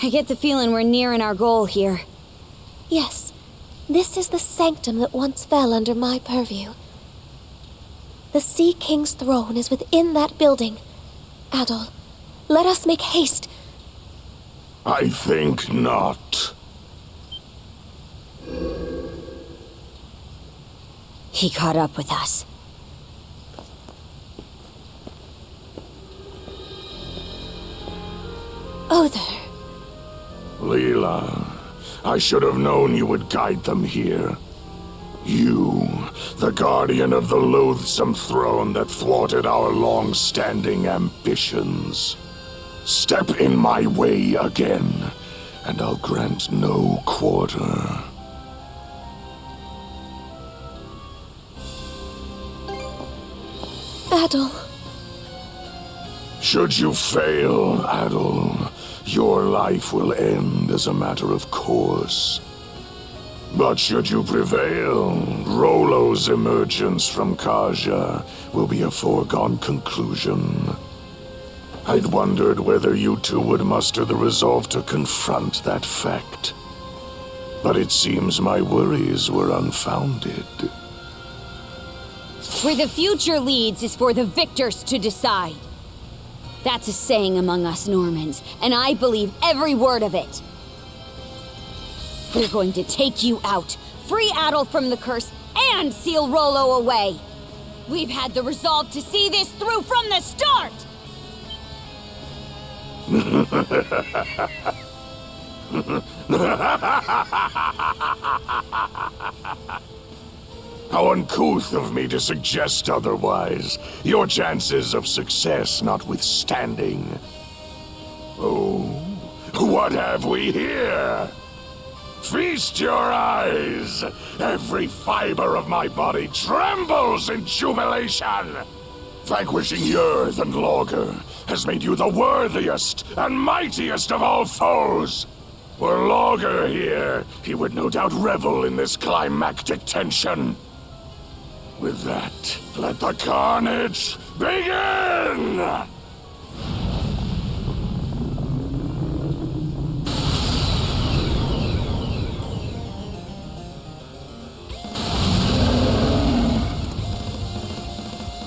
I get the feeling we're nearing our goal here. Yes, this is the sanctum that once fell under my purview. The Sea King's throne is within that building. Adol, let us make haste. I think not. He caught up with us. Other. Leela, I should have known you would guide them here. You, the guardian of the loathsome throne that thwarted our long-standing ambitions. Step in my way again, and I'll grant no quarter. Adol. Should you fail, Adol, your life will end as a matter of course. But should you prevail, Rollo's emergence from Kaja will be a foregone conclusion. I'd wondered whether you two would muster the resolve to confront that fact. But it seems my worries were unfounded. Where the future leads is for the victors to decide. That's a saying among us Normans, and I believe every word of it. We're going to take you out, free Adol from the curse, and seal Rollo away. We've had the resolve to see this through from the start! How uncouth of me to suggest otherwise, your chances of success notwithstanding. Oh, what have we here? Feast your eyes! Every fiber of my body trembles in jubilation! Vanquishing Yurth and Logger has made you the worthiest and mightiest of all foes! Were Logger here, he would no doubt revel in this climactic tension. With that, let the carnage begin!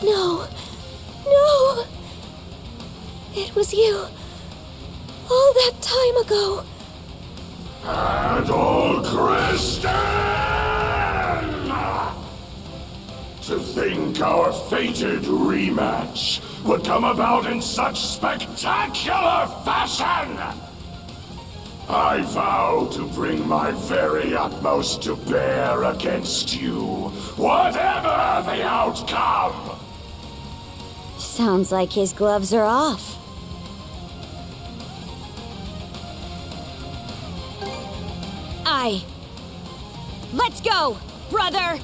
No. No! It was you. All that time ago. Adol Christen! To think our fated rematch would come about in such spectacular fashion! I vow to bring my very utmost to bear against you, whatever the outcome! Sounds like his gloves are off. Let's go, brother!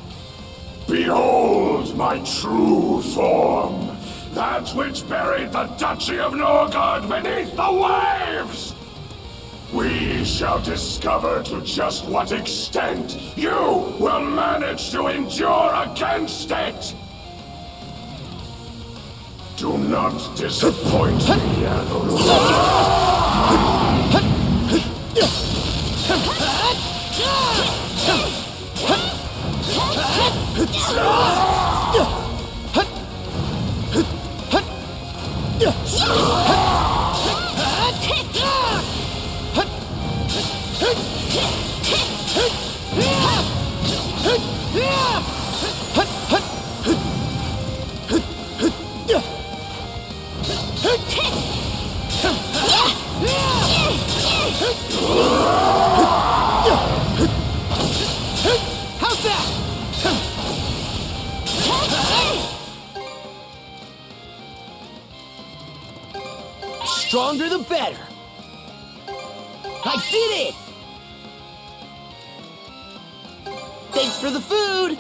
Behold my true form, that which buried the Duchy of Norgard beneath the waves! We shall discover to just what extent you will manage to endure against it! Do not disappoint me, How's that? stronger the better. I did it! Thanks for the food!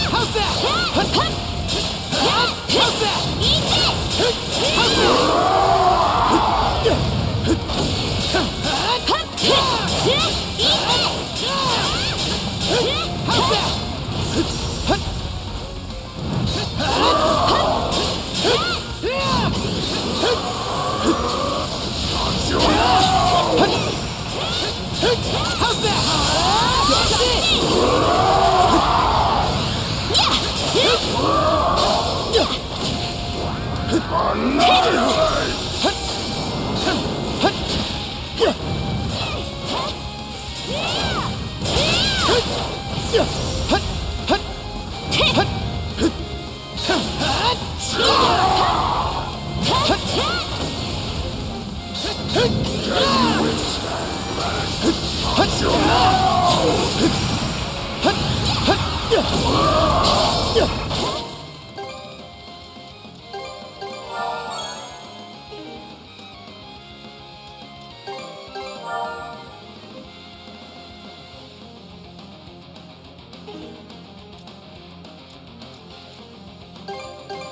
How's that? How's that? How's that? Eat this! How's that? How's that? That's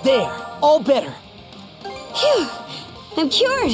there, all better. Phew! I'm cured!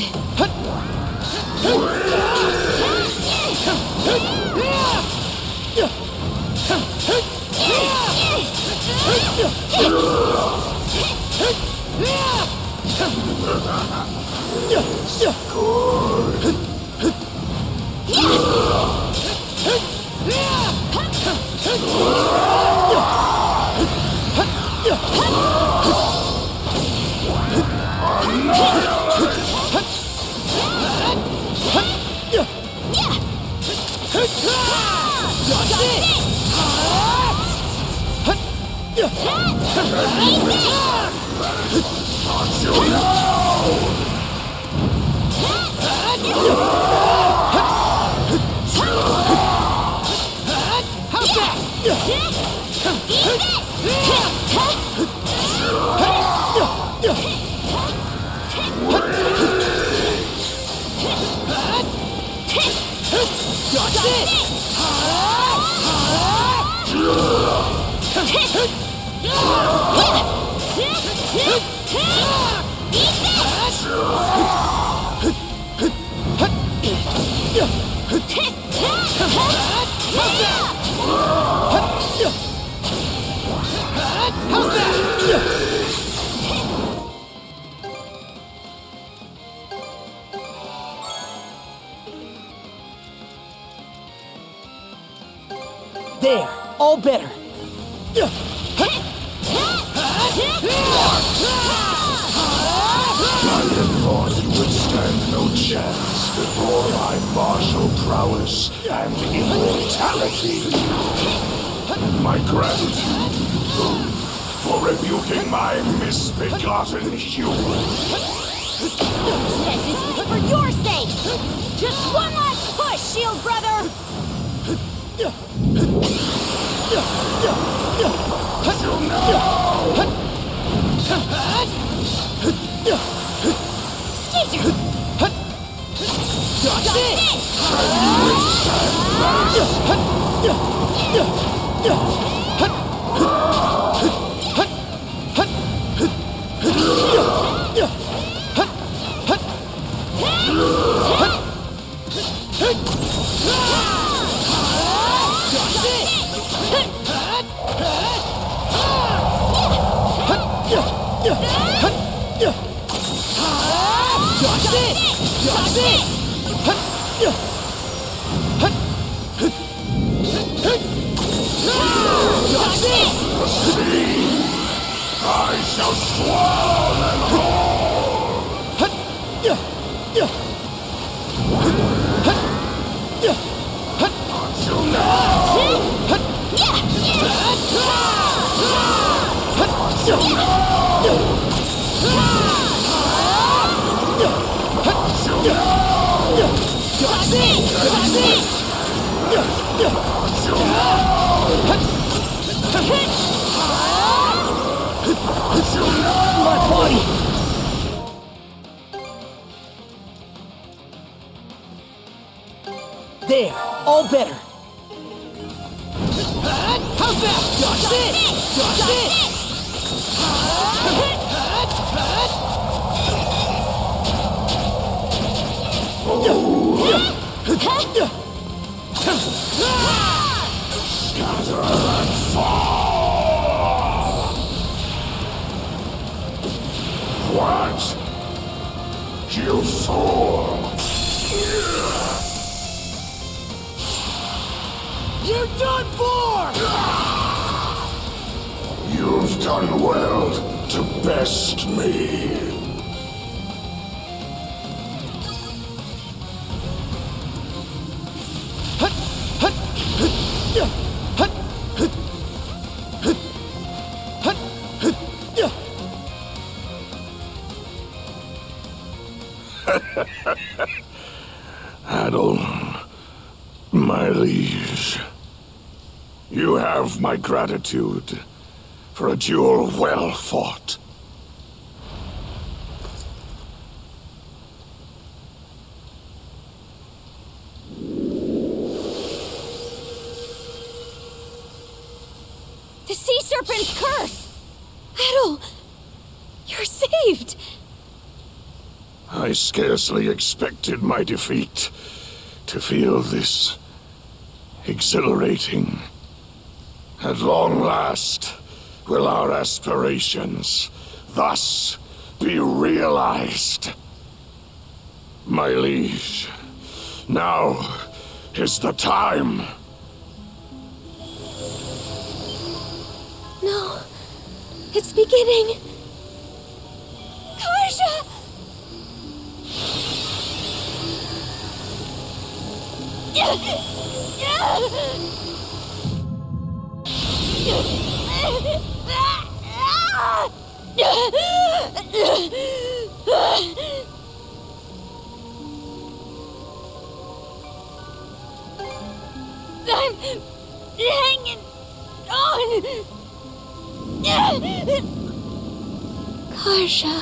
There, all better. I thought it would stand no chance before my martial prowess and immortality. My gratitude to you both for rebuking my misbegotten human. Says this was for your sake! Just one last push, Shield Brother! Skeeter! Got it! The sea! I shall swallow them whole! Until now! Until now! Until now! Until now! My body! There, all better. How's that? Dodge this! Dodge this! Scatter and fall! What? You fool! You're done for! You've done well to best me. Adol, my liege, you have my gratitude for a duel well fought. The sea serpent's curse! Adol, you're saved! I scarcely expected my defeat to feel this exhilarating. At long last, will our aspirations thus be realized. My liege, now is the time. No, it's beginning. Karja! I'm hanging on. Karja.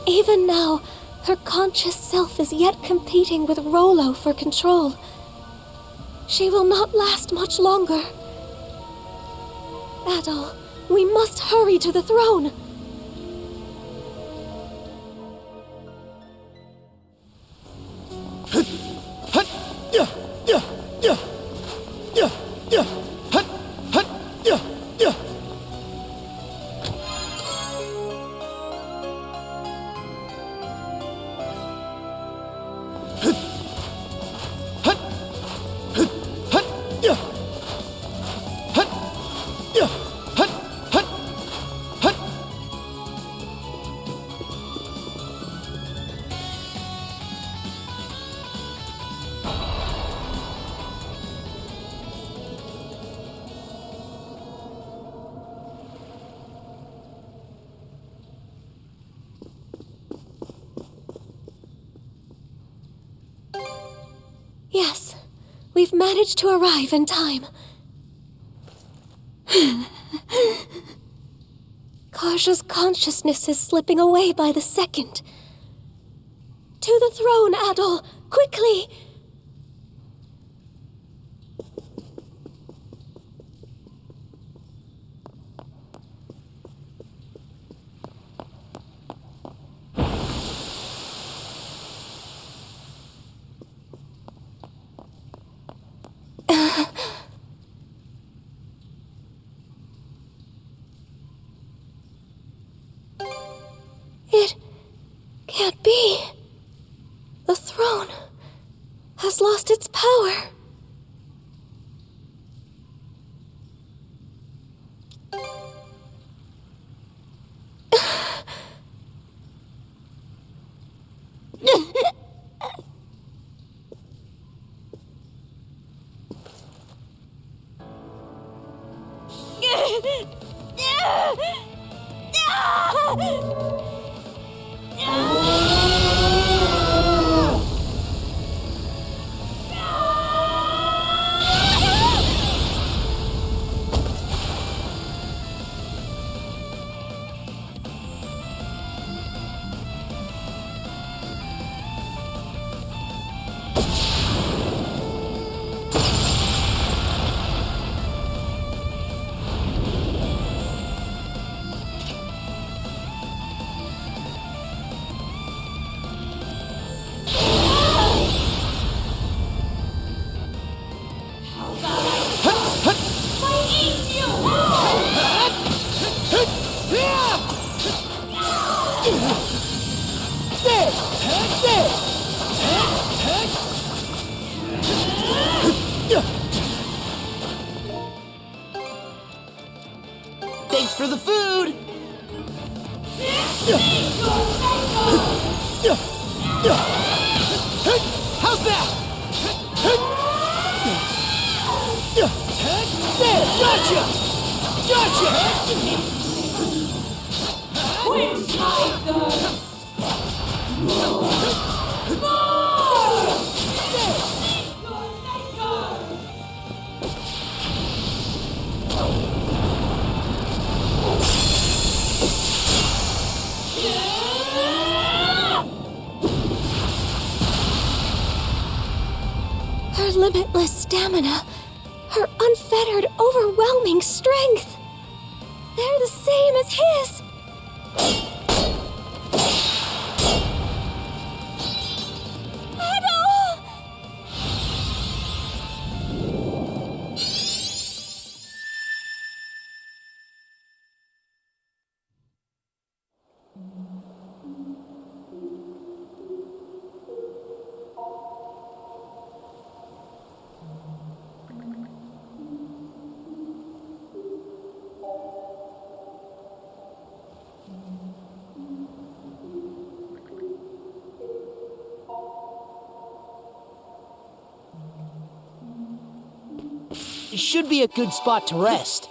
Even now, her conscious self is yet competing with Rollo for control. She will not last much longer. Adol, we must hurry to the throne. Yes, we've managed to arrive in time. Karja's consciousness is slipping away by the second. To the throne, Adol! Quickly! It can't be. The throne has lost its power. Thanks for the food! How's that? Her limitless stamina, her unfettered, overwhelming strength. They're the same as his. Adol! It should be a good spot to rest.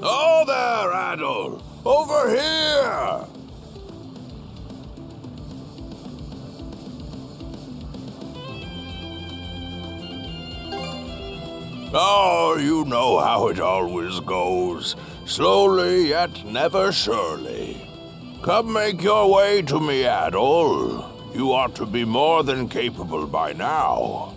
Oh there, Adol! Over here! Oh, you know how it always goes. Slowly, yet never surely. Come make your way to me, Adol. You ought to be more than capable by now.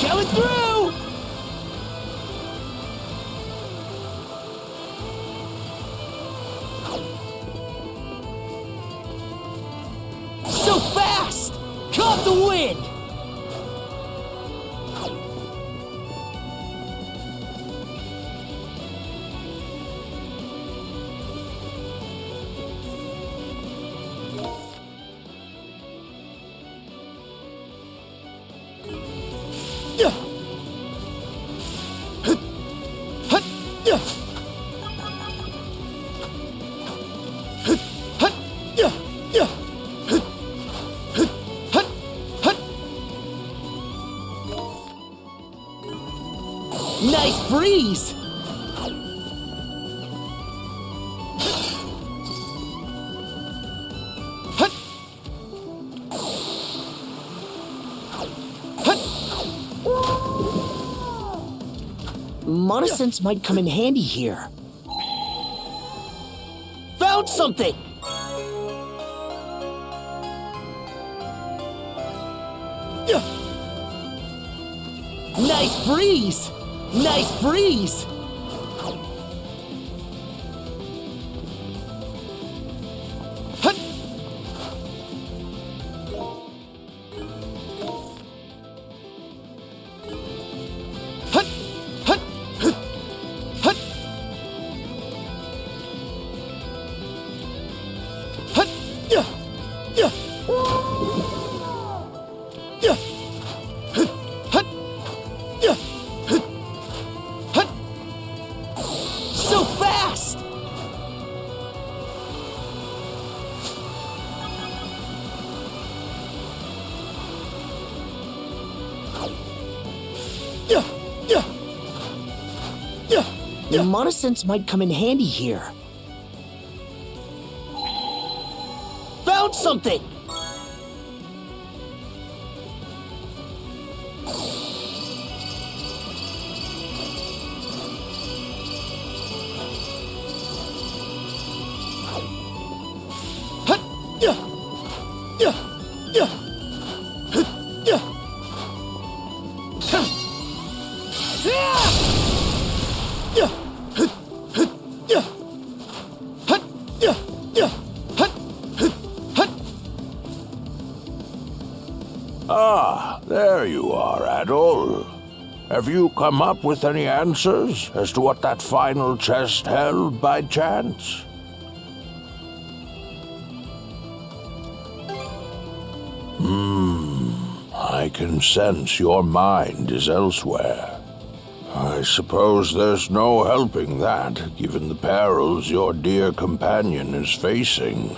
Coming through! So fast! Caught the wind! Nice breeze! monosense might come in handy here. Found something! Nice breeze! Nice breeze! Hut! Hut! Hut! Hut! Hut! Hut! Yeah! Yeah! Yeah! Hut! Hut! Yeah! Hut! Hut! So fast! Yeah! Yeah! Yeah! Your monosense might come in handy here. Found something! Hut! Yeah! Yeah! Yeah! Hut! Yeah! Huh. Yeah! Yeah! Hut! Hut! Yeah! Hut! Yeah! Yeah! Hut! Hut! Hut! Ah, there you are, Adol. Have you come up with any answers as to what that final chest held by chance? I can sense your mind is elsewhere. I suppose there's no helping that, given the perils your dear companion is facing.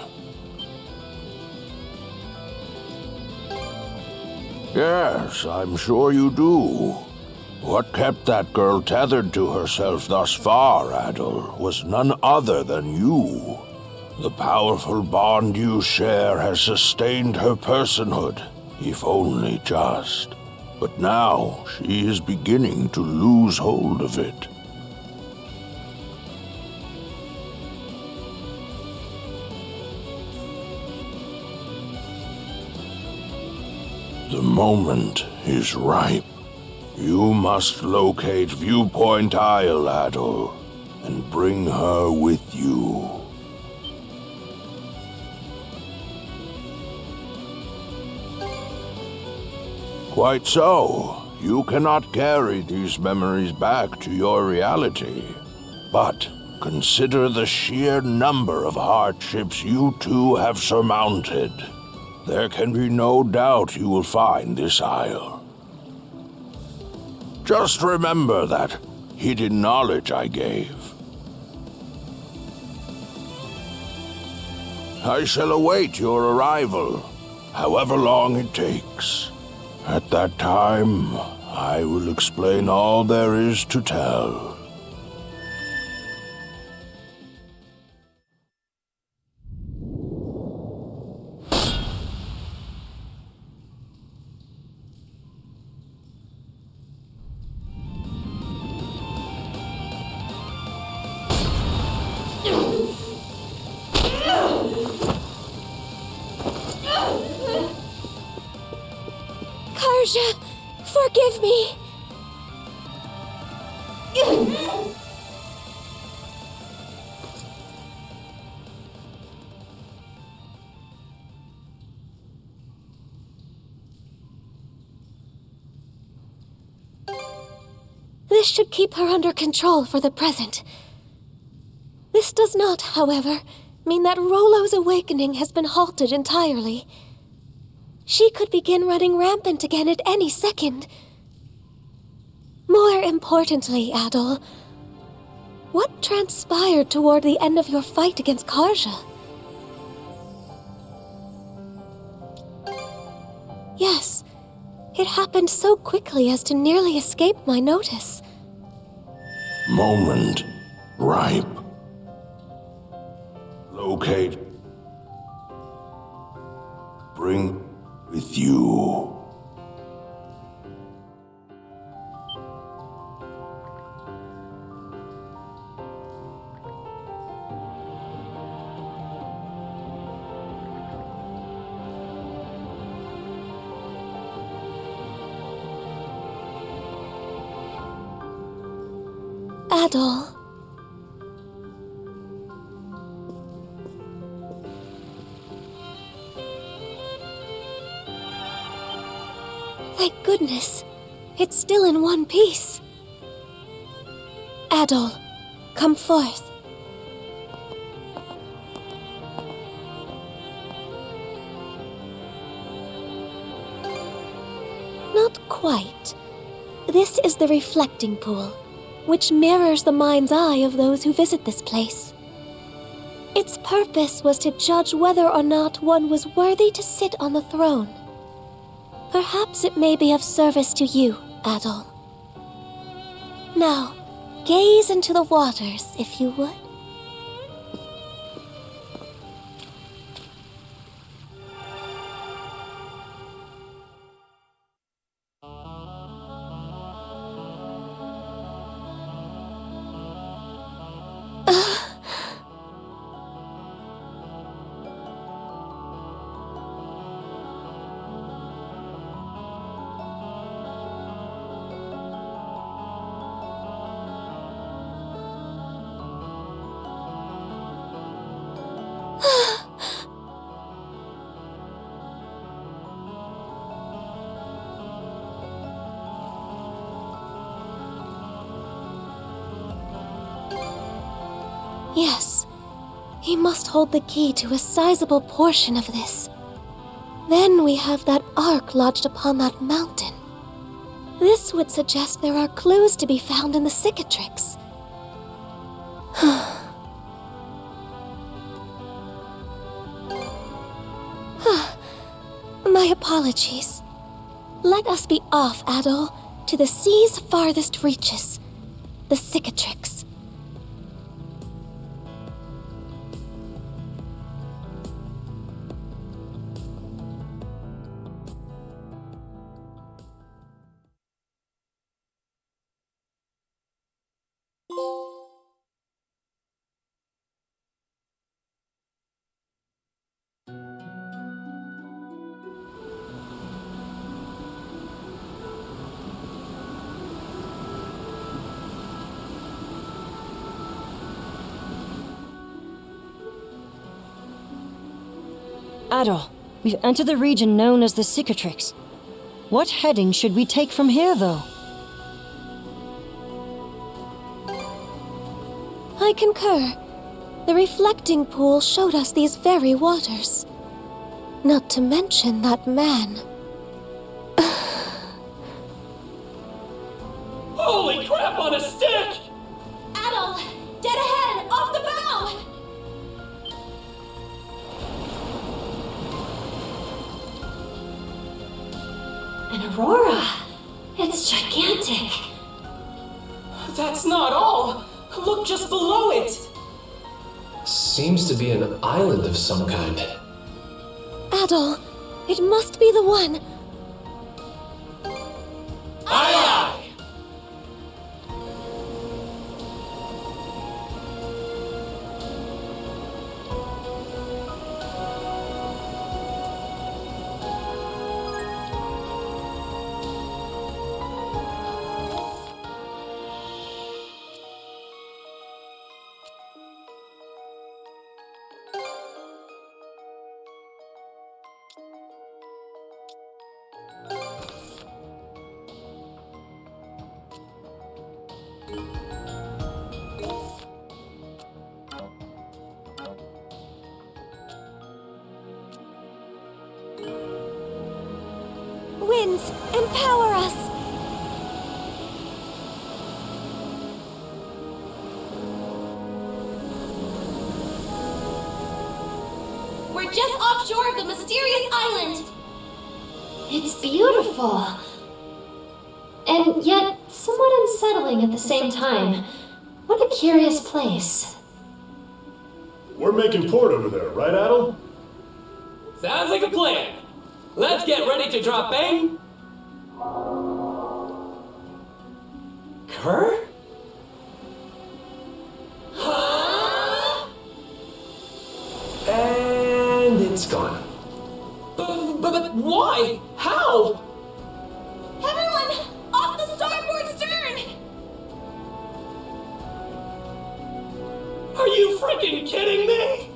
Yes, I'm sure you do. What kept that girl tethered to herself thus far, Adol, was none other than you. The powerful bond you share has sustained her personhood, if only just. But now she is beginning to lose hold of it. The moment is ripe. You must locate Viewpoint Isle, Adol, and bring her with you. Quite so. You cannot carry these memories back to your reality. But consider the sheer number of hardships you two have surmounted. There can be no doubt you will find this isle. Just remember that hidden knowledge I gave. I shall await your arrival, however long it takes. At that time, I will explain all there is to tell. Karja, forgive me. This should keep her under control for the present. This does not, however, mean that Rollo's awakening has been halted entirely. She could begin running rampant again at any second. More importantly, Adol, what transpired toward the end of your fight against Karja? Yes, it happened so quickly as to nearly escape my notice. Moment ripe. Locate. Bring with you. Adol. Thank goodness. It's still in one piece. Adol, come forth. Not quite. This is the reflecting pool, which mirrors the mind's eye of those who visit this place. Its purpose was to judge whether or not one was worthy to sit on the throne. Perhaps it may be of service to you, Adol. Now, gaze into the waters, if you would. Yes, he must hold the key to a sizable portion of this. Then we have that ark lodged upon that mountain. This would suggest there are clues to be found in the cicatrix. My apologies. Let us be off, Adol, to the sea's farthest reaches, the cicatrix. Adol, we've entered the region known as the Cicatrix. What heading should we take from here, though? I concur. The reflecting pool showed us these very waters. Not to mention that man. Holy crap on a stick! Adol! Dead ahead! Off the bow! An aurora! It's gigantic! That's not all! Look just below it! Seems to be an island of some kind. Adol, it must be the one. Aye aye! Winds, empower us! We're just offshore of the mysterious island! It's beautiful. And yet somewhat unsettling at the same time. What a curious place. We're making port over there, right, Adol? Sounds like a plan. Let's get ready to drop bang. Kerr? Huh? And it's gone. But why? How? Everyone! Off the starboard stern! you freaking kidding me?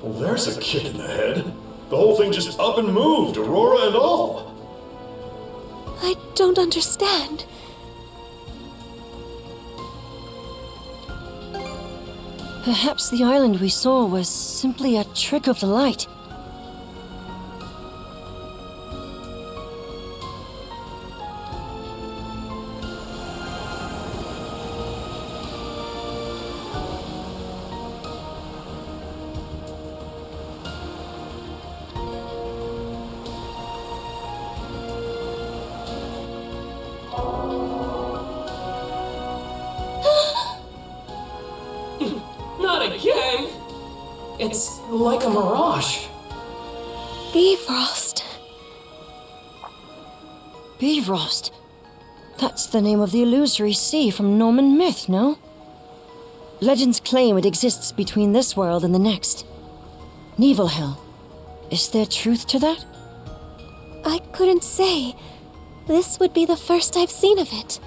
Well, there's a kick in the head. The whole thing just up and moved, Aurora and all. I don't understand. Perhaps the island we saw was simply a trick of the light. Not again! It's like a mirage. Bifrost. Bifrost. That's the name of the illusory sea from Norman myth, no? Legends claim it exists between this world and the next. Niflheim. Is there truth to that? I couldn't say. This would be the first I've seen of it.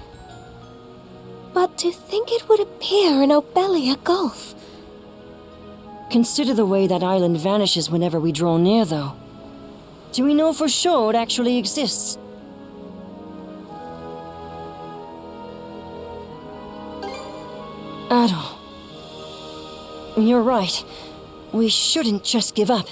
But to think it would appear in Obelia Gulf. Consider the way that island vanishes whenever we draw near, though. Do we know for sure it actually exists? Adol. You're right. We shouldn't just give up.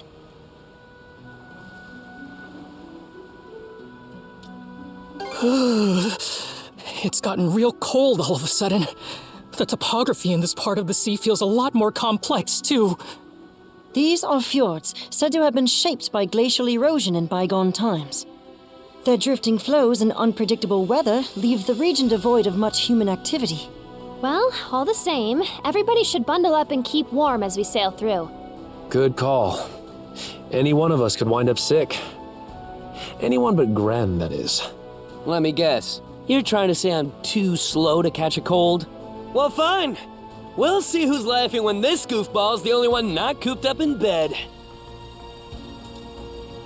It's gotten real cold all of a sudden. The topography in this part of the sea feels a lot more complex, too. These are fjords said to have been shaped by glacial erosion in bygone times. Their drifting flows and unpredictable weather leave the region devoid of much human activity. Well, all the same, everybody should bundle up and keep warm as we sail through. Good call. Any one of us could wind up sick. Anyone but Gren, that is. Let me guess. You're trying to say I'm too slow to catch a cold? Well, fine. We'll see who's laughing when this goofball's the only one not cooped up in bed.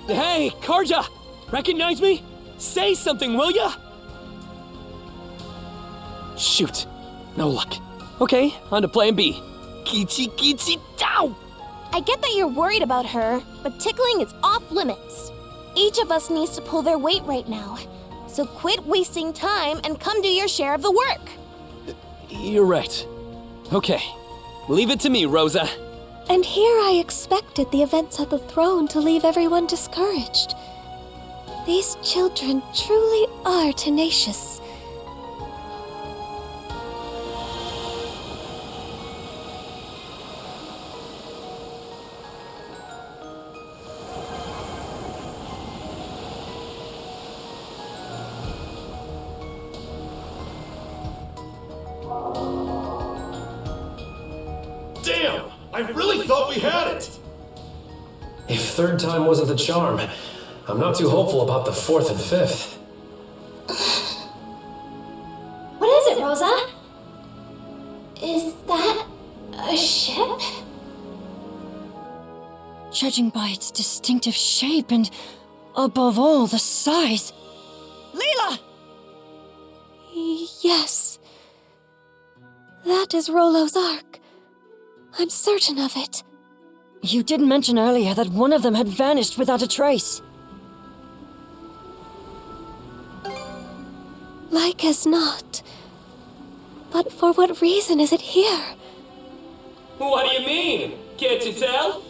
Hey, Karja! Recognize me? Say something, will ya? Shoot. No luck. Okay, on to plan B. Kichi kichi dow! I get that you're worried about her, but tickling is off limits. Each of us needs to pull their weight right now. So quit wasting time and come do your share of the work. You're right. Okay, leave it to me, Rosa. And here I expected the events at the throne to leave everyone discouraged. These children truly are tenacious. Damn! I really thought we had it! If third time wasn't the charm, I'm not too hopeful about the fourth and fifth. What is it, Rosa? Is that a ship? Judging by its distinctive shape and, above all, the size. Leela! Yes. That is Rollo's Ark. I'm certain of it. You did mention earlier that one of them had vanished without a trace. Like as not. But for what reason is it here? What do you mean? Can't you tell?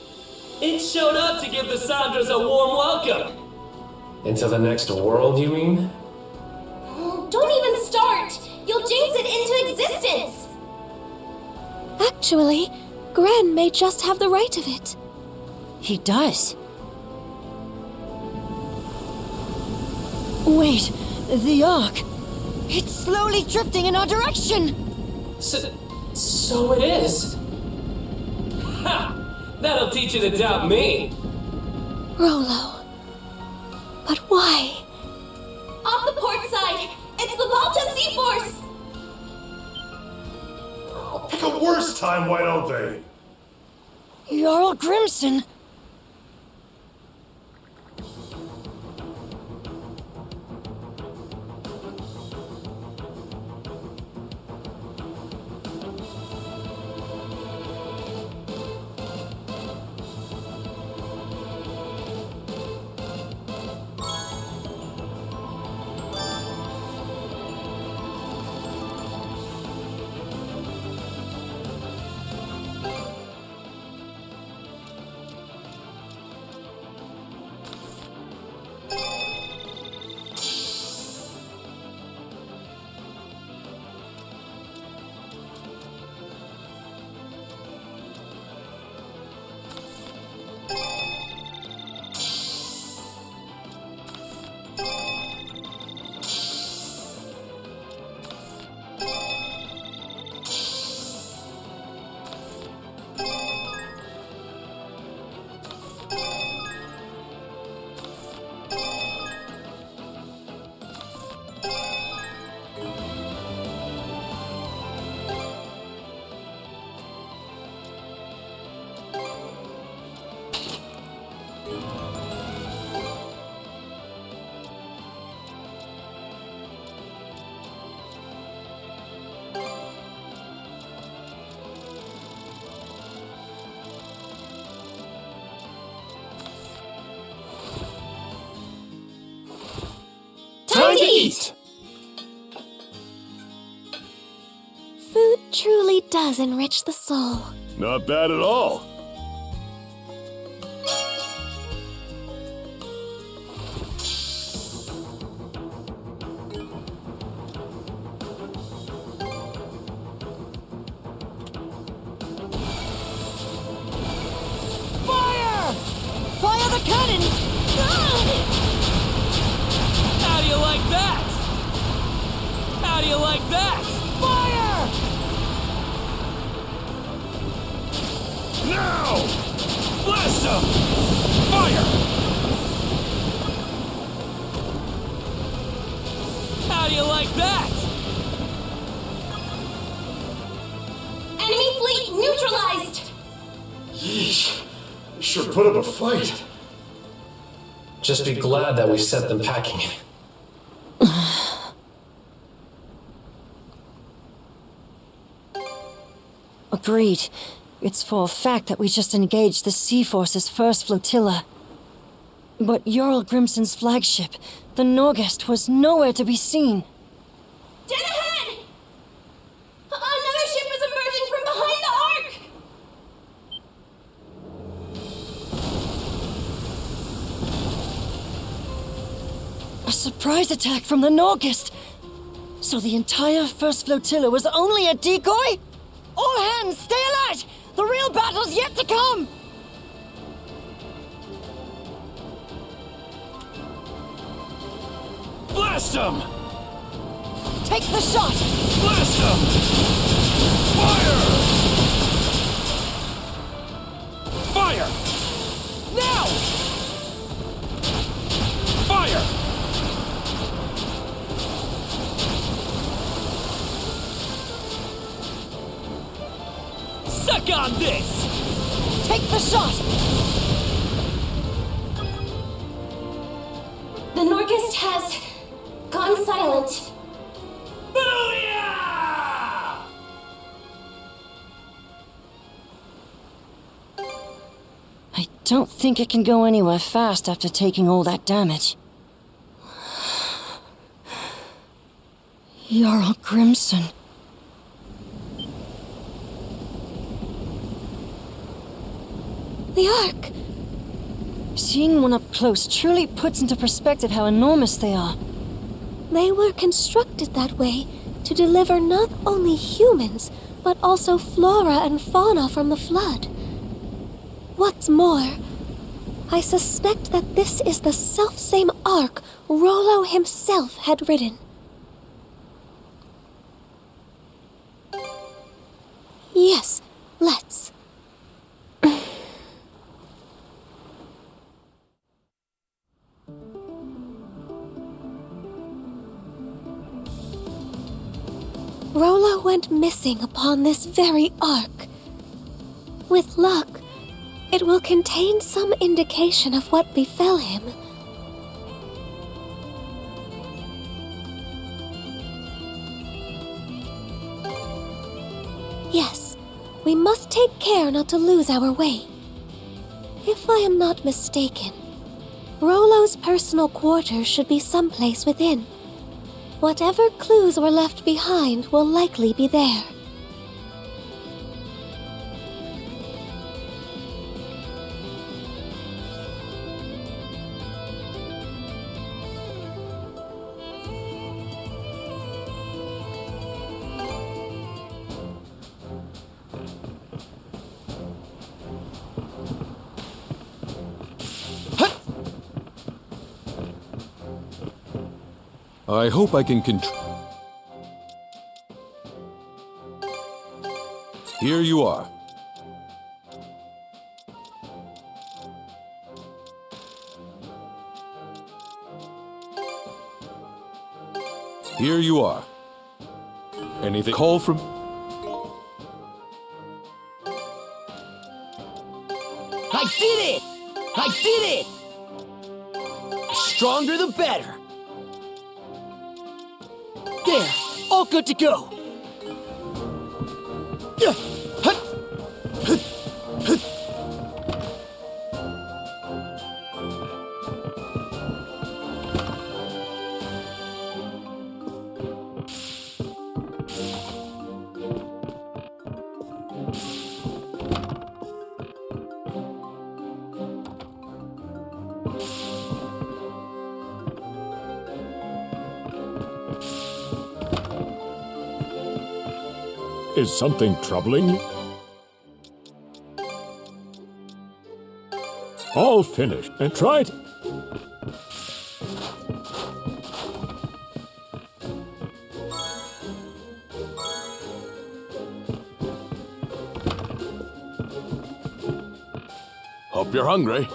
It showed up to give the Sandras a warm welcome. Into the next world, you mean? Oh, don't even start! You'll jinx it into existence! Actually, Gren may just have the right of it. He does. Wait, the Ark. It's slowly drifting in our direction. So it is. Ha! That'll teach you to doubt me. Rollo. But why? Off the port side! It's the Volta Sea Force! Pick a worse time, why don't they? Jarl Grimson. Eat! Food truly does enrich the soul. Not bad at all. Fire! Fire the cannons! How do you like that? How do you like that? Fire! Now! Blast them! Fire! How do you like that? Enemy fleet neutralized! Yeesh. You sure put up a fight. Just be glad that we sent them packing. Agreed. It's for a fact that we just engaged the Sea Force's first flotilla. But Jarl Grimson's flagship, the Norgest, was nowhere to be seen. Dead ahead! Another ship is emerging from behind the arc! A surprise attack from the Norgest! So the entire first flotilla was only a decoy? All hands, stay alert! The real battle's yet to come! Blast them! Take the shot! Blast them! Fire! Fire! Now! Fire! Suck on this! Take the shot! The Norgest has gone silent. Booyah! I don't think it can go anywhere fast after taking all that damage. Jarl Grimson. The Ark! Seeing one up close truly puts into perspective how enormous they are. They were constructed that way to deliver not only humans, but also flora and fauna from the flood. What's more, I suspect that this is the selfsame Ark Rollo himself had ridden. Yes, let's. Rollo went missing upon this very ark. With luck, it will contain some indication of what befell him. Yes, we must take care not to lose our way. If I am not mistaken, Rollo's personal quarters should be someplace within. Whatever clues were left behind will likely be there. I hope I can Here you are. Here you are. Anything call from... I did it! I did it! Stronger the better. There, all good to go. Is something troubling you? All finished, and try it. Hope you're hungry.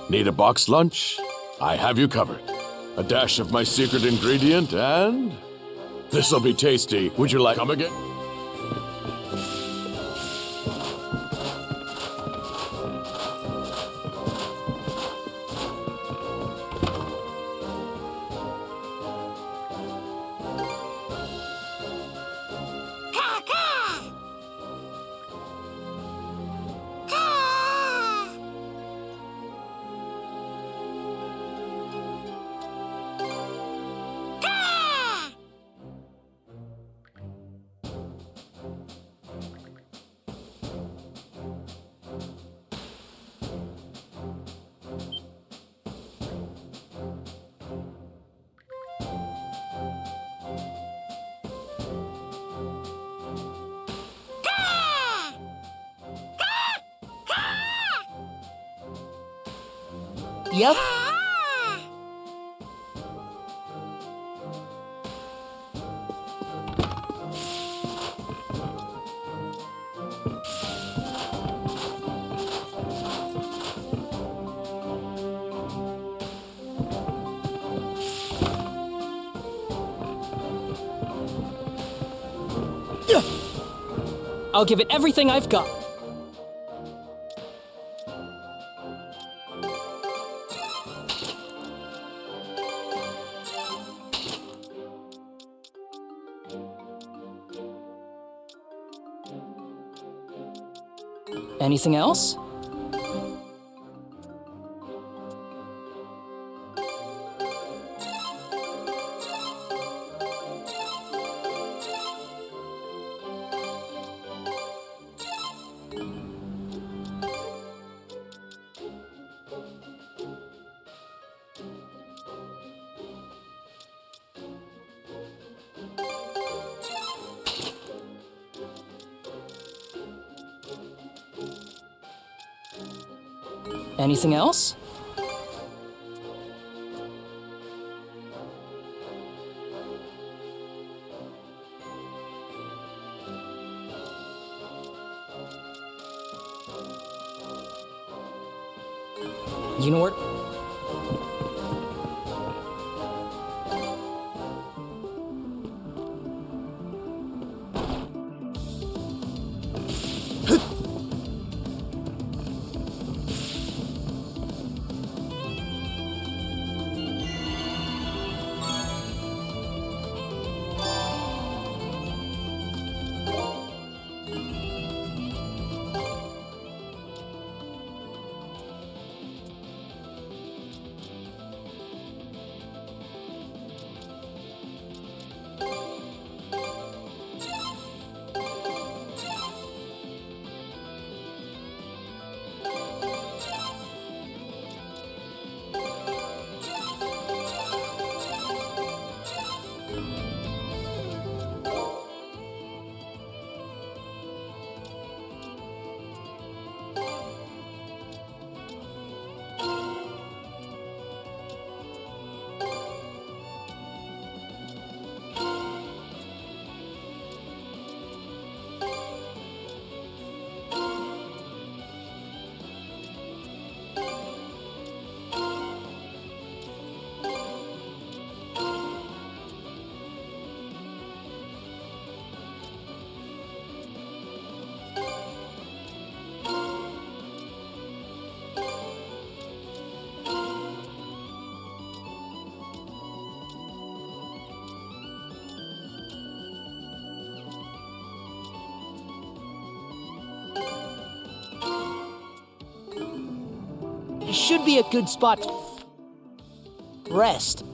Need a boxed lunch? I have you covered. A dash of my secret ingredient, and this'll be tasty. Would you like come again? Yep. I'll give it everything I've got. Anything else? Anything else? You know what? Should be a good spot to rest.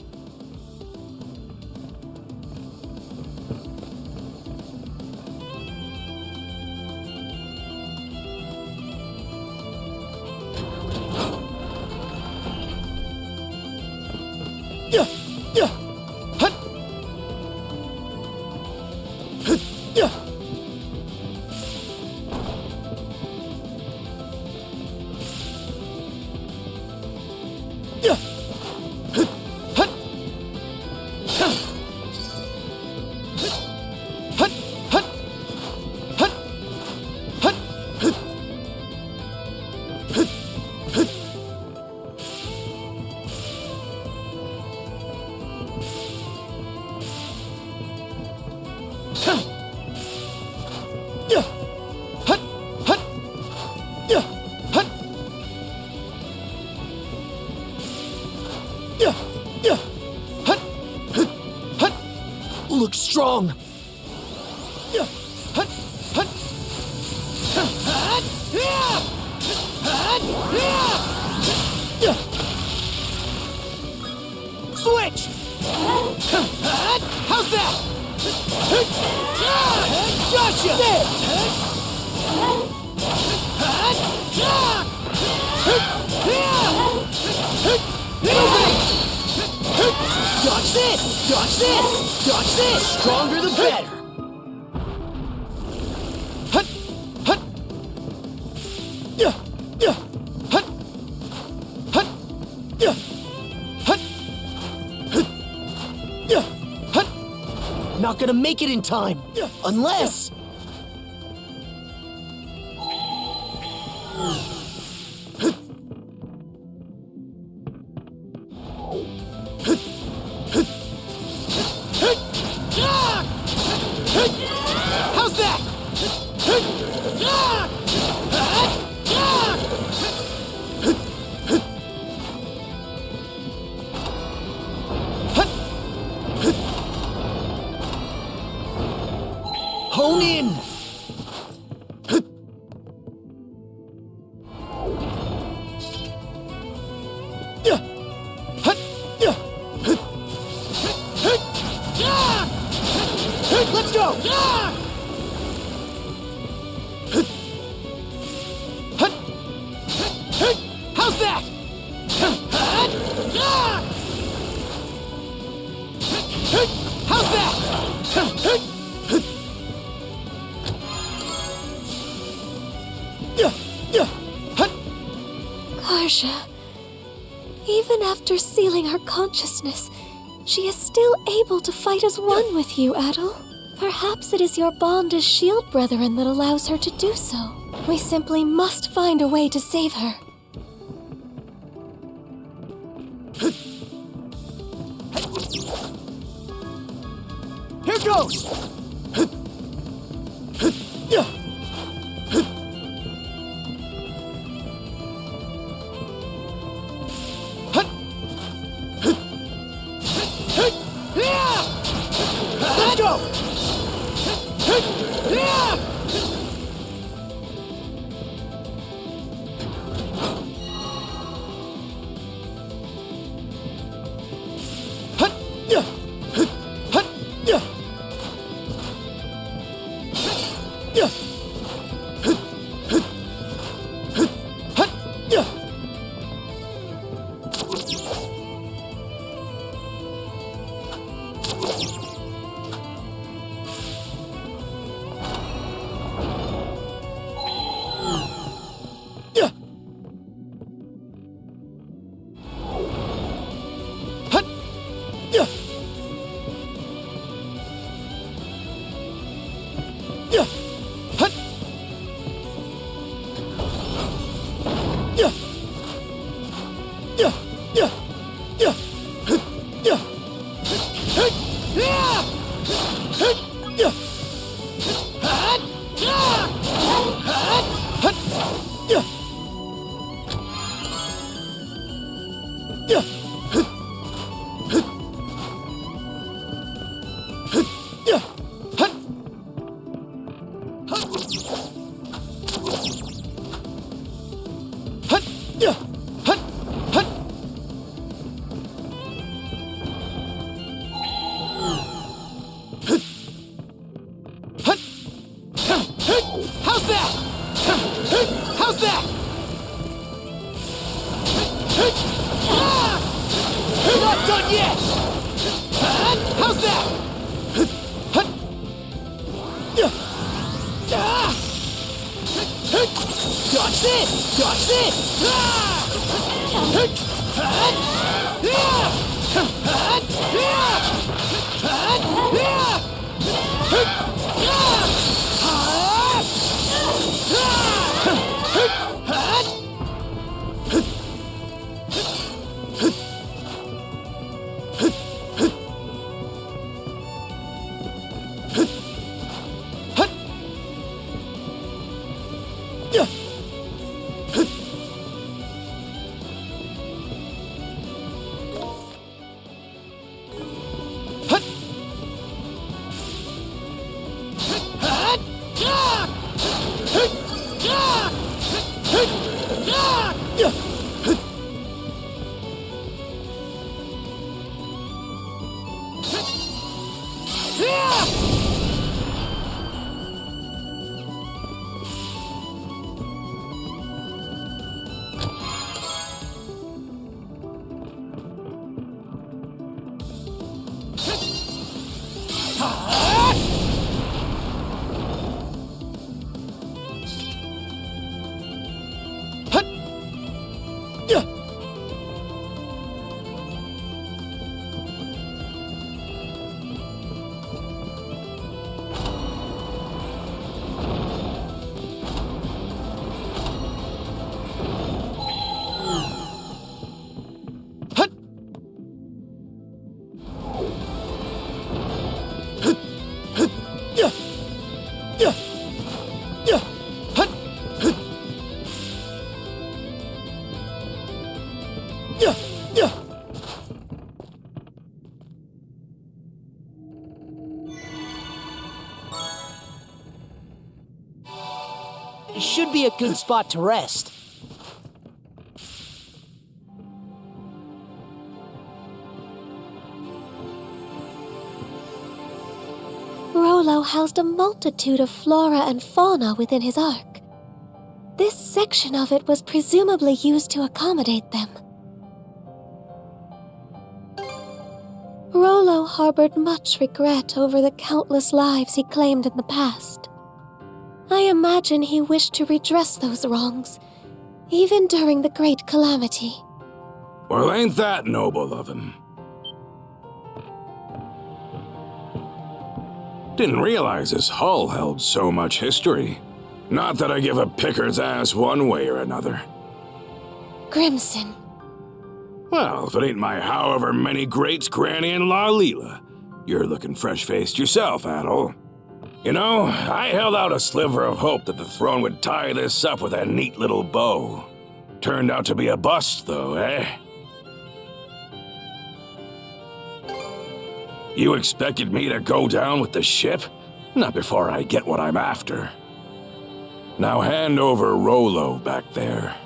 Looks strong. Switch! How's that? Gotcha! Dodge this! Dodge this! Dodge this! Stronger the better! Not gonna make it in time, unless... How's that? Hone in! Let's go! How's that? How's that? Karja, even after sealing her consciousness, she is still able to fight as one with you, Adol. Perhaps it is your bond as shield brethren that allows her to do so. We simply must find a way to save her. Here goes! Let's go! How's that? How's that? Not done yet! How's that? Dodge this! Dodge this! be a good spot to rest. Rollo housed a multitude of flora and fauna within his ark. This section of it was presumably used to accommodate them. Rollo harbored much regret over the countless lives he claimed in the past. I imagine he wished to redress those wrongs, even during the Great Calamity. Well, ain't that noble of him? Didn't realize his hull held so much history. Not that I give a picker's ass one way or another. Grimson. Well, if it ain't my however many greats, Granny and La Leela, you're looking fresh-faced yourself, Adol. You know, I held out a sliver of hope that the throne would tie this up with a neat little bow. Turned out to be a bust, though, eh? You expected me to go down with the ship? Not before I get what I'm after. Now hand over Rollo back there.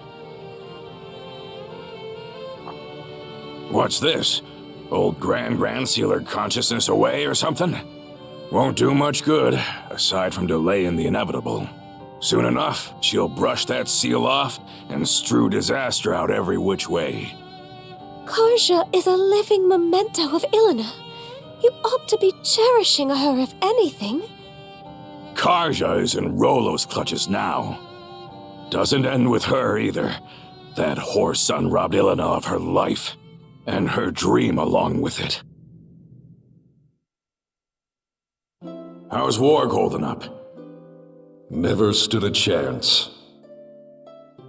What's this? Old Grand sealed her consciousness away or something? Won't do much good, aside from delaying the inevitable. Soon enough, she'll brush that seal off and strew disaster out every which way. Karja is a living memento of Ilena. You ought to be cherishing her, if anything. Karja is in Rollo's clutches now. Doesn't end with her either. That whore son robbed Ilena of her life. And her dream along with it. How's Warg holding up? Never stood a chance.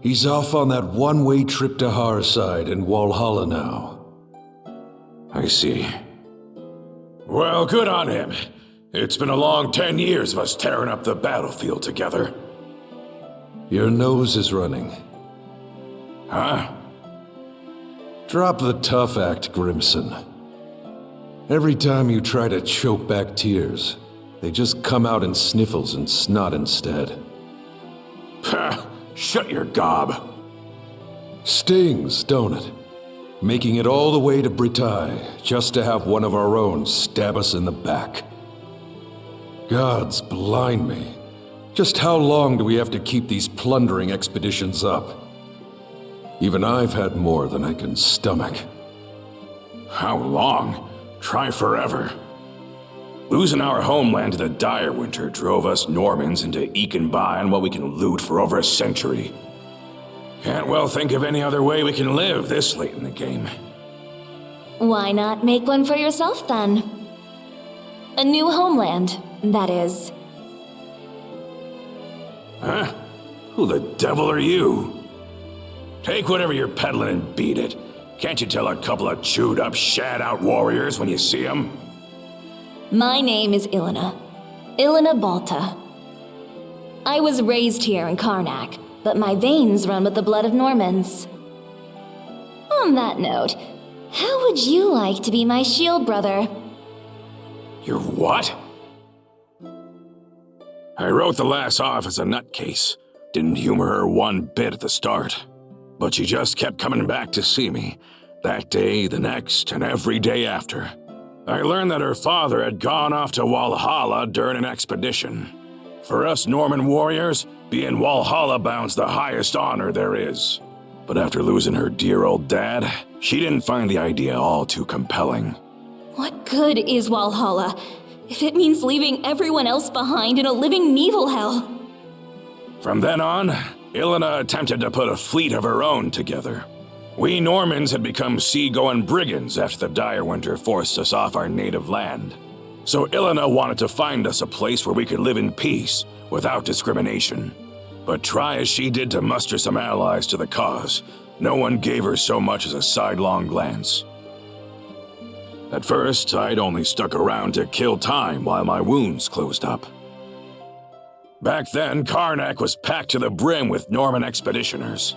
He's off on that one-way trip to Harside in Walhalla now. I see. Well, good on him. It's been a long 10 years of us tearing up the battlefield together. Your nose is running. Huh? Drop the tough act, Grimson. Every time you try to choke back tears, they just come out in sniffles and snot instead. Ha! Shut your gob. Stings, don't it? Making it all the way to Britai just to have one of our own stab us in the back. Gods blind me. Just how long do we have to keep these plundering expeditions up? Even I've had more than I can stomach. How long? Try forever. Losing our homeland to the Dire Winter drove us Normans into eking by on what we can loot for over a century. Can't well think of any other way we can live this late in the game. Why not make one for yourself, then? A new homeland, that is. Huh? Who the devil are you? Take whatever you're peddling and beat it. Can't you tell a couple of chewed-up, shat-out warriors when you see them? My name is Ilena. Ilena Balta. I was raised here in Karnak, but my veins run with the blood of Normans. On that note, how would you like to be my shield brother? Your what? I wrote the lass off as a nutcase. Didn't humor her one bit at the start. But she just kept coming back to see me. That day, the next, and every day after. I learned that her father had gone off to Walhalla during an expedition. For us Norman warriors, being Walhalla bound's the highest honor there is. But after losing her dear old dad, she didn't find the idea all too compelling. What good is Walhalla if it means leaving everyone else behind in a living Nibelhel? From then on, Ilena attempted to put a fleet of her own together. We Normans had become sea-going brigands after the Dire Winter forced us off our native land. So Ilena wanted to find us a place where we could live in peace, without discrimination. But try as she did to muster some allies to the cause, no one gave her so much as a sidelong glance. At first, I'd only stuck around to kill time while my wounds closed up. Back then, Karnak was packed to the brim with Norman expeditioners.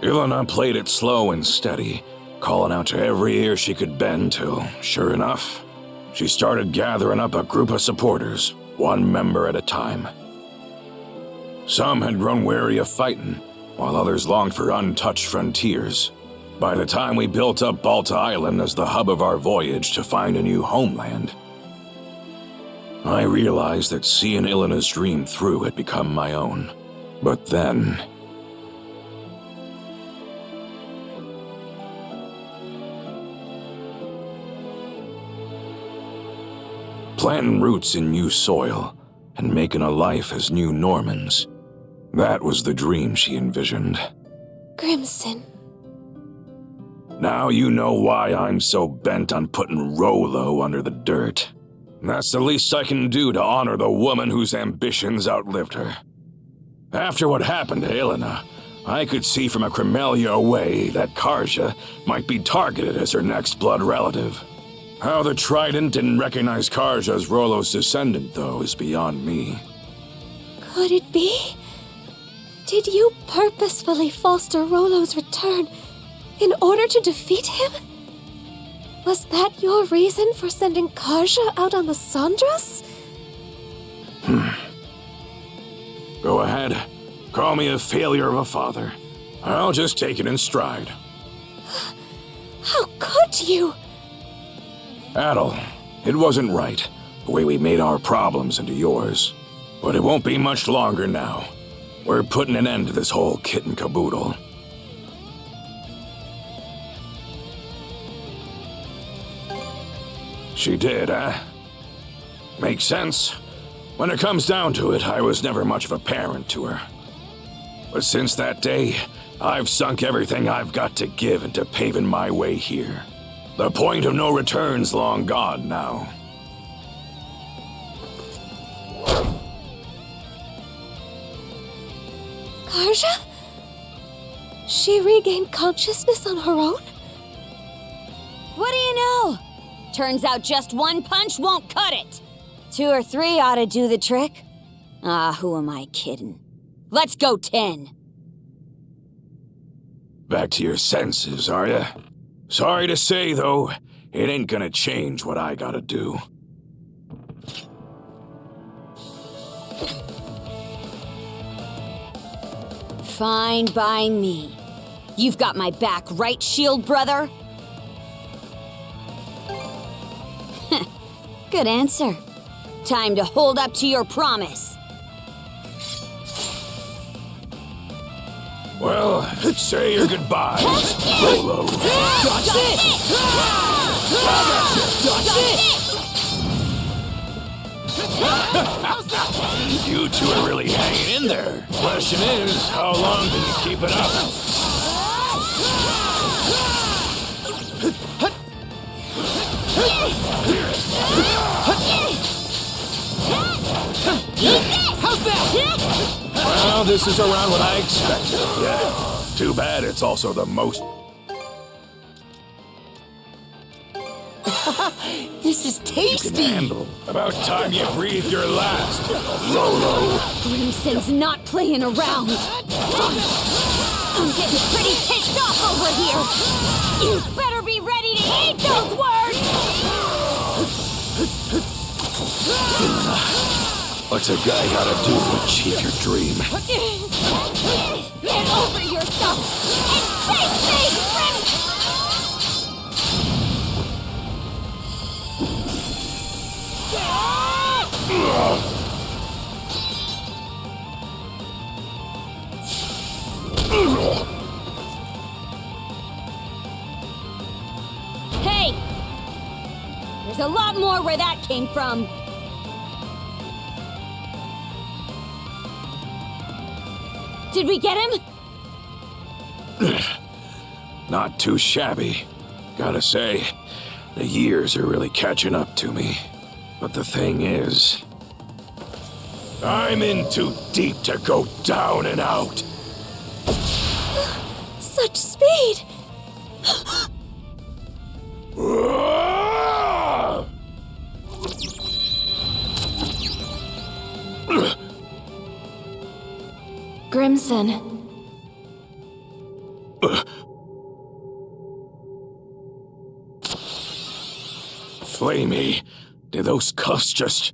Ilena played it slow and steady, calling out to every ear she could bend till, sure enough, she started gathering up a group of supporters, one member at a time. Some had grown weary of fighting, while others longed for untouched frontiers. By the time we built up Balta Island as the hub of our voyage to find a new homeland, I realized that seeing Ilena's dream through had become my own. But then... planting roots in new soil and making a life as new Normans. That was the dream she envisioned. Grimson. Now you know why I'm so bent on putting Rolo under the dirt. That's the least I can do to honor the woman whose ambitions outlived her. After what happened to Ilena, I could see from a Cremelia away that Karja might be targeted as her next blood relative. How the Trident didn't recognize Karja as Rolo's descendant, though, is beyond me. Could it be? Did you purposefully foster Rolo's return in order to defeat him? Was that your reason for sending Karja out on the Sandras? Go ahead. Call me a failure of a father. I'll just take it in stride. How could you? Adel, it wasn't right, the way we made our problems into yours. But it won't be much longer now. We're putting an end to this whole kit and caboodle. She did, eh? Makes sense. When it comes down to it, I was never much of a parent to her. But since that day, I've sunk everything I've got to give into paving my way here. The point of no return's long gone now. Karja? She regained consciousness on her own? What do you know? Turns out just one punch won't cut it. 2 or 3 ought to do the trick. Ah, who am I kidding? Let's go 10. Back to your senses, are ya? Sorry to say, though, it ain't gonna change what I gotta do. Fine by me. You've got my back, right, shield brother? Good answer. Time to hold up to your promise. Well, say your goodbyes, Rolo. Dodge this! Dodge this! You two are really hanging in there. Question is, how long can you keep it up? How's that? Well, this is around what I expected. Yeah. Too bad it's also the most... This is tasty! You can handle. About time you breathed your last, Rolo. Grimson's not playing around. I'm getting pretty pissed off over here. You better be ready to eat those words! What's a guy gotta do to achieve your dream? Get over yourself and face me, Hey! There's a lot more where that came from. Did we get him? Not too shabby. Gotta say, the years are really catching up to me. But the thing is, I'm in too deep to go down and out. Such speed! Grimson. Flamey, did those cuffs just...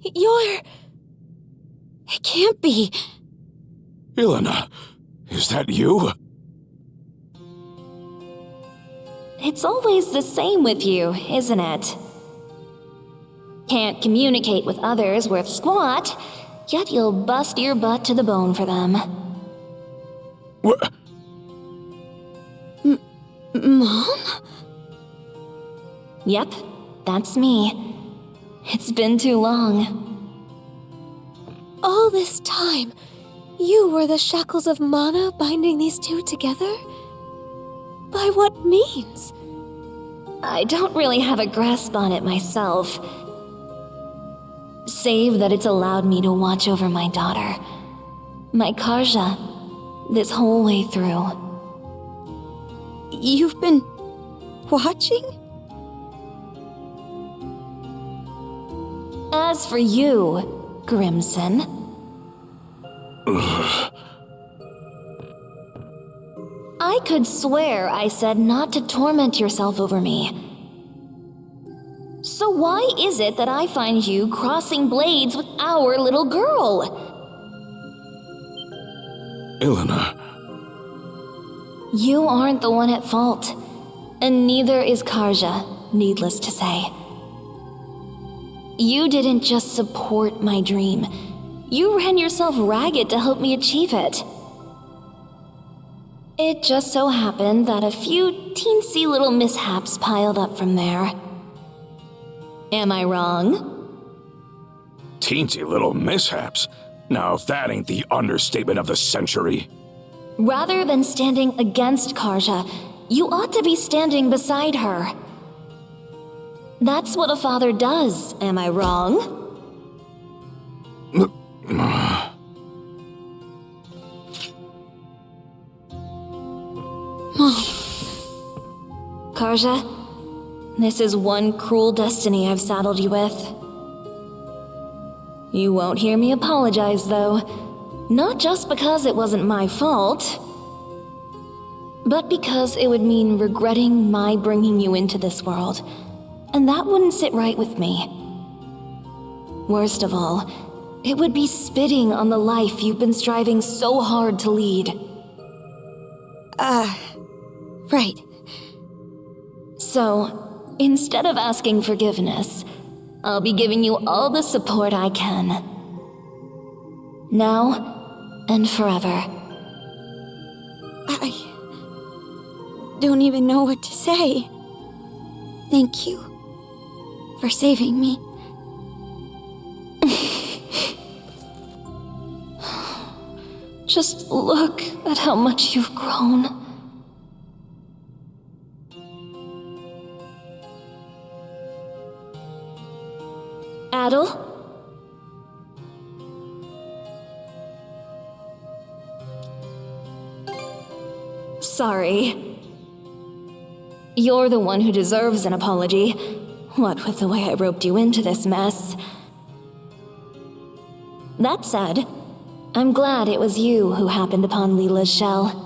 You're... It can't be. Ilona, is that you? It's always the same with you, isn't it? Can't communicate with others worth squat, yet you'll bust your butt to the bone for them. What? Mom? Yep, that's me. It's been too long. All this time, you were the shackles of mana binding these two together? By what means? I don't really have a grasp on it myself. Save that it's allowed me to watch over my daughter, my Karja, this whole way through. You've been... watching? As for you, Grimson... I could swear I said not to torment yourself over me. So why is it that I find you crossing blades with our little girl? Ilona. You aren't the one at fault, and neither is Karja, needless to say. You didn't just support my dream. You ran yourself ragged to help me achieve it. It just so happened that a few teensy little mishaps piled up from there. Am I wrong? Teensy little mishaps? Now, if that ain't the understatement of the century. Rather than standing against Karja, you ought to be standing beside her. That's what a father does, am I wrong? Karja, this is one cruel destiny I've saddled you with. You won't hear me apologize, though. Not just because it wasn't my fault, but because it would mean regretting my bringing you into this world, and that wouldn't sit right with me. Worst of all, it would be spitting on the life you've been striving so hard to lead. Right. So, instead of asking forgiveness, I'll be giving you all the support I can. Now and forever. I don't even know what to say. Thank you for saving me. Just look at how much you've grown. Adol? Sorry. You're the one who deserves an apology. What with the way I roped you into this mess. That said, I'm glad it was you who happened upon Leela's shell.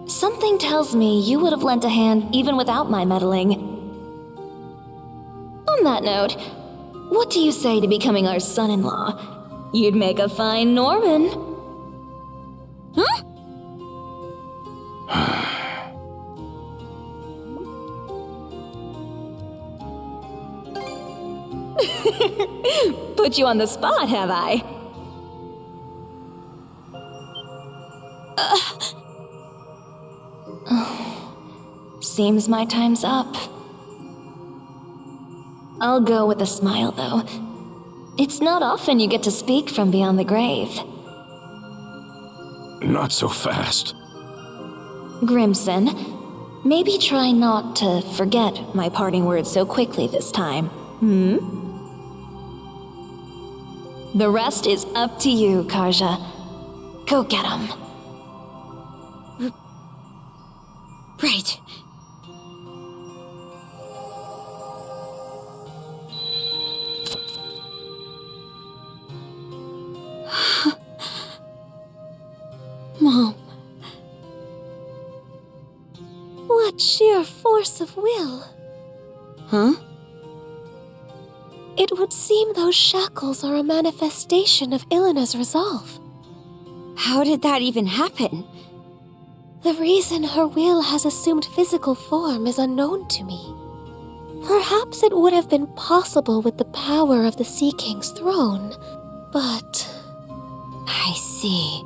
Something tells me you would have lent a hand even without my meddling. On that note, what do you say to becoming our son-in-law? You'd make a fine Norman. Huh? Put you on the spot, have I? Seems my time's up. I'll go with a smile, though. It's not often you get to speak from beyond the grave. Not so fast. Grimson, maybe try not to forget my parting words so quickly this time, The rest is up to you, Karja. Go get him. Right. Mom. What sheer force of will. Huh? It would seem those shackles are a manifestation of Ilena's resolve. How did that even happen? The reason her will has assumed physical form is unknown to me. Perhaps it would have been possible with the power of the Sea King's throne, but... I see.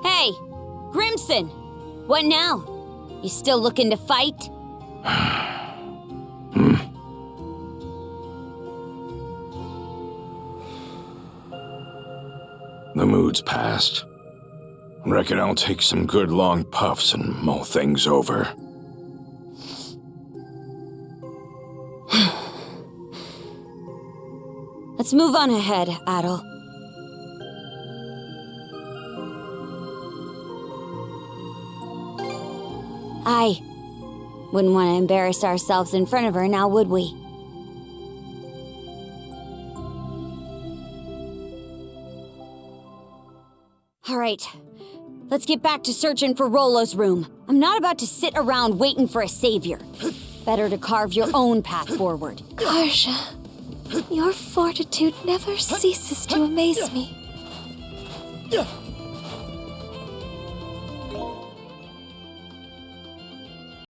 Hey, Grimson! What now? You still looking to fight? The mood's past. Reckon I'll take some good long puffs and mull things over. Let's move on ahead, Adol. Aye. Wouldn't want to embarrass ourselves in front of her, now would we? All right. Let's get back to searching for Rollo's room. I'm not about to sit around waiting for a savior. Better to carve your own path forward. Karsha, your fortitude never ceases to amaze me.